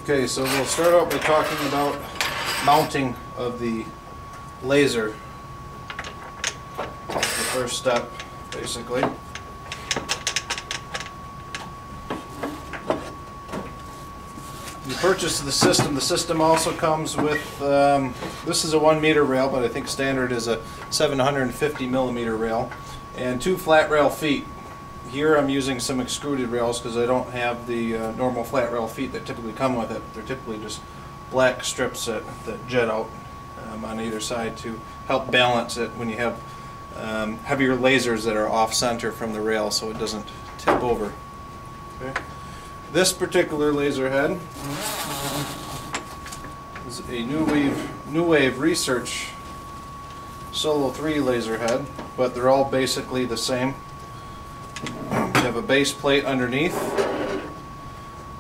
Okay, so we'll start out by talking about mounting of the laser. The first step, basically. You purchase the system. The system also comes with, this is a 1 meter rail, but I think standard is a 750 millimeter rail, and 2 flat rail feet. Here I'm using some extruded rails because I don't have the normal flat rail feet that typically come with it. They're typically just black strips that jet out on either side to help balance it when you have heavier lasers that are off center from the rail so it doesn't tip over. Okay. This particular laser head is a New Wave Research Solo 3 laser head, but they're all basically the same. You have a base plate underneath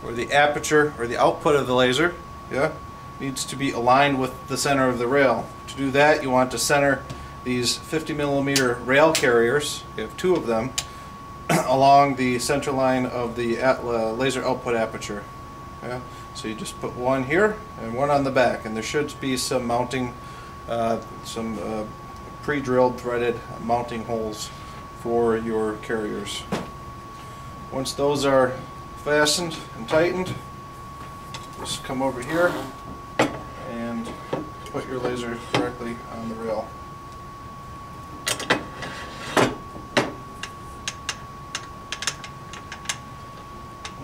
where the aperture or the output of the laser needs to be aligned with the center of the rail. To do that, you want to center these 50 millimeter rail carriers, you have 2 of them, along the center line of the laser output aperture. So you just put one here and one on the back, and there should be some mounting, some pre-drilled threaded mounting holes for your carriers. Once those are fastened and tightened, just come over here and put your laser directly on the rail.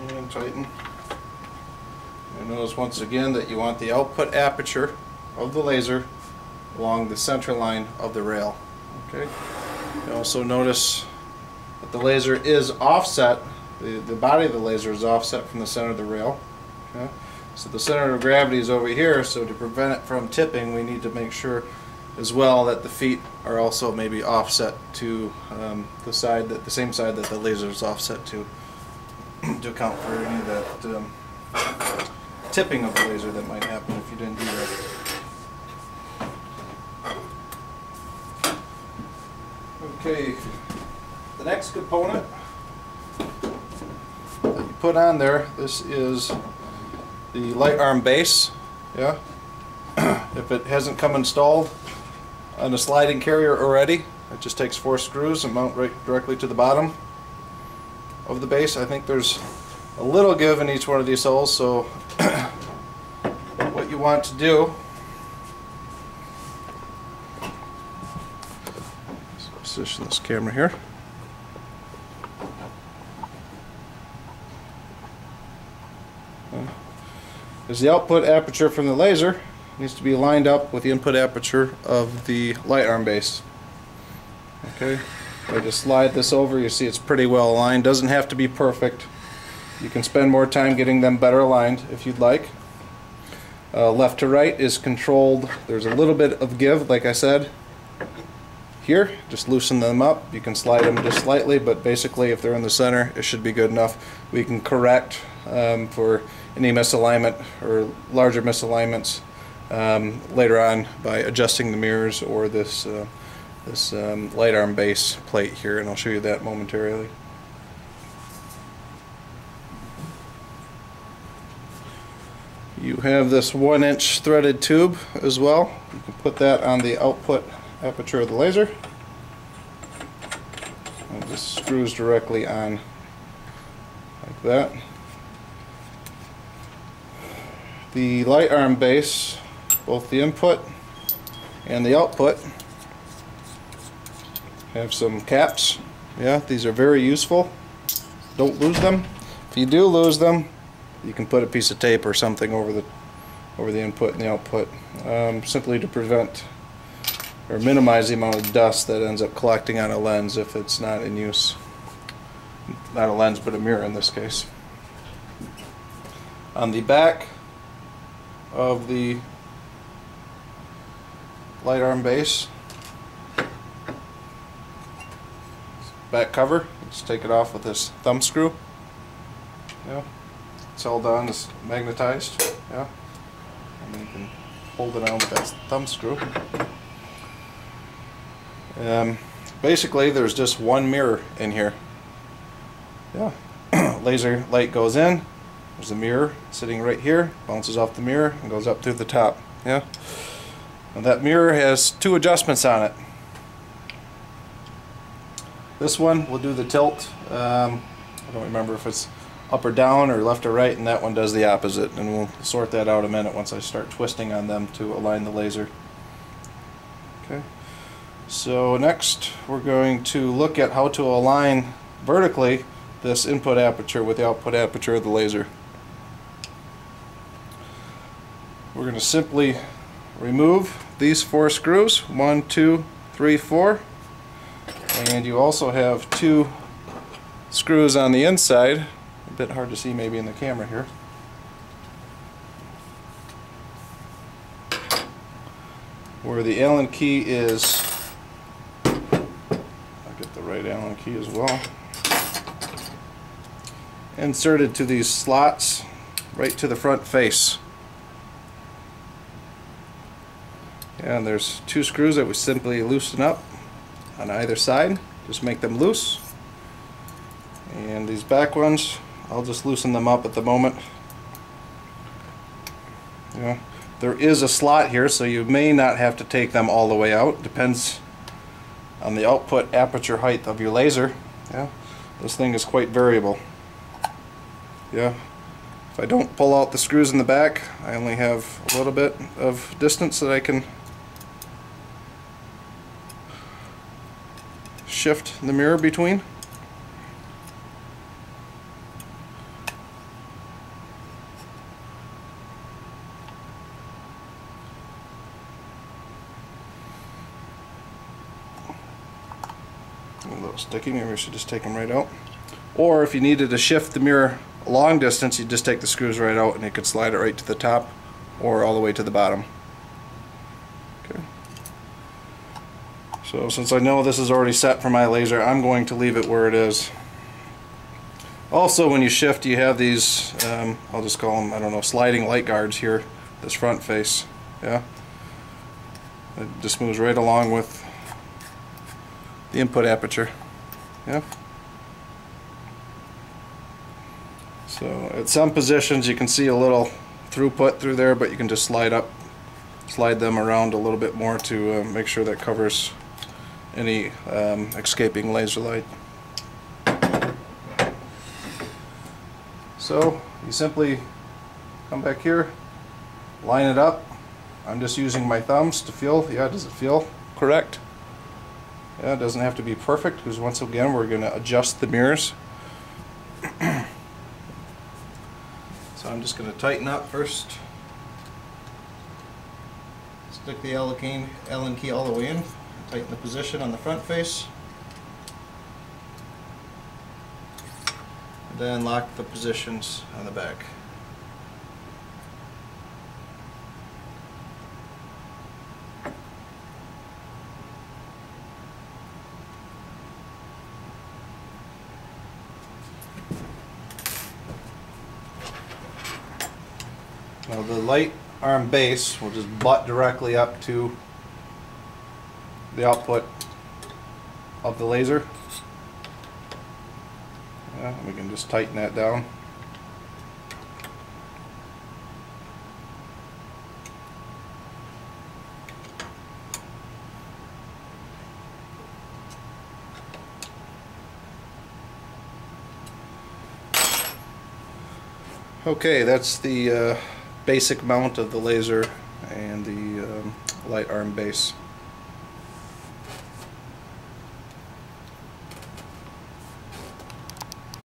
And tighten. And notice once again that you want the output aperture of the laser along the center line of the rail. Okay. You also notice that the laser is offset, the body of the laser is offset from the center of the rail. Okay? So the center of gravity is over here, so to prevent it from tipping we need to make sure as well that the feet are also maybe offset to the same side that the laser is offset to account for any of that tipping of the laser that might happen if you didn't do that. Okay, the next component that you put on there, this is the light arm base. If it hasn't come installed on a sliding carrier already, it just takes 4 screws and mount right directly to the bottom of the base. I think there's a little give in each one of these holes, so what you want to do, position this camera here. As the output aperture from the laser needs to be lined up with the input aperture of the light arm base. Okay, if I just slide this over, you see it's pretty well aligned. Doesn't have to be perfect. You can spend more time getting them better aligned if you'd like. Left to right is controlled. There's a little bit of give, like I said. Here, just loosen them up. You can slide them just slightly, but basically if they're in the center, it should be good enough. We can correct for any misalignment or larger misalignments later on by adjusting the mirrors or this light arm base plate here, and I'll show you that momentarily. You have this 1-inch threaded tube as well. You can put that on the output aperture of the laser, and it just screws directly on like that. The light arm base, both the input and the output, have some caps. These are very useful. Don't lose them. If you do lose them, you can put a piece of tape or something over the input and the output, simply to prevent or minimize the amount of dust that ends up collecting on a lens if it's not in use. Not a lens, but a mirror in this case. On the back of the light arm base, back cover, just take it off with this thumb screw. It's held on, it's magnetized. And you can hold it on with that thumb screw. Basically there's just one mirror in here. Laser light goes in, There's a mirror sitting right here, bounces off the mirror and goes up through the top. Yeah. And that mirror has two adjustments on it. This one will do the tilt. I don't remember if it's up or down or left or right, and that one does the opposite, and we'll sort that out in a minute once I start twisting on them to align the laser. Okay. So next we're going to look at how to align vertically this input aperture with the output aperture of the laser. We're going to simply remove these 4 screws, 1, 2, 3, 4, and you also have 2 screws on the inside, a bit hard to see maybe in the camera here, where the Allen key is, I'll get the right Allen key as well, inserted to these slots right to the front face. And there's 2 screws that we simply loosen up on either side, just make them loose. And these back ones, I'll just loosen them up at the moment. Yeah, there is a slot here, so you may not have to take them all the way out. Depends on the output aperture height of your laser. Yeah, this thing is quite variable. Yeah, if I don't pull out the screws in the back, I only have a little bit of distance that I can shift the mirror between. A little sticky, maybe we should just take them right out. Or if you needed to shift the mirror a long distance, you just take the screws right out and you could slide it right to the top or all the way to the bottom. Okay. So since I know this is already set for my laser, I'm going to leave it where it is. Also, when you shift, you have these, I'll just call them, I don't know, sliding light guards here, this front face. Yeah, it just moves right along with the input aperture. Yeah. So at some positions you can see a little throughput through there, but you can just slide them around a little bit more to make sure that covers any escaping laser light. So you simply come back here, line it up. I'm just using my thumbs to feel, yeah, does it feel correct? Yeah, it doesn't have to be perfect, because once again we're going to adjust the mirrors. So I'm just going to tighten up first. Stick the Allen key all the way in. Tighten the position on the front face. Then lock the positions on the back. Now the light arm base will just butt directly up to the output of the laser. Yeah, we can just tighten that down. Okay, that's the basic mount of the laser and the light arm base.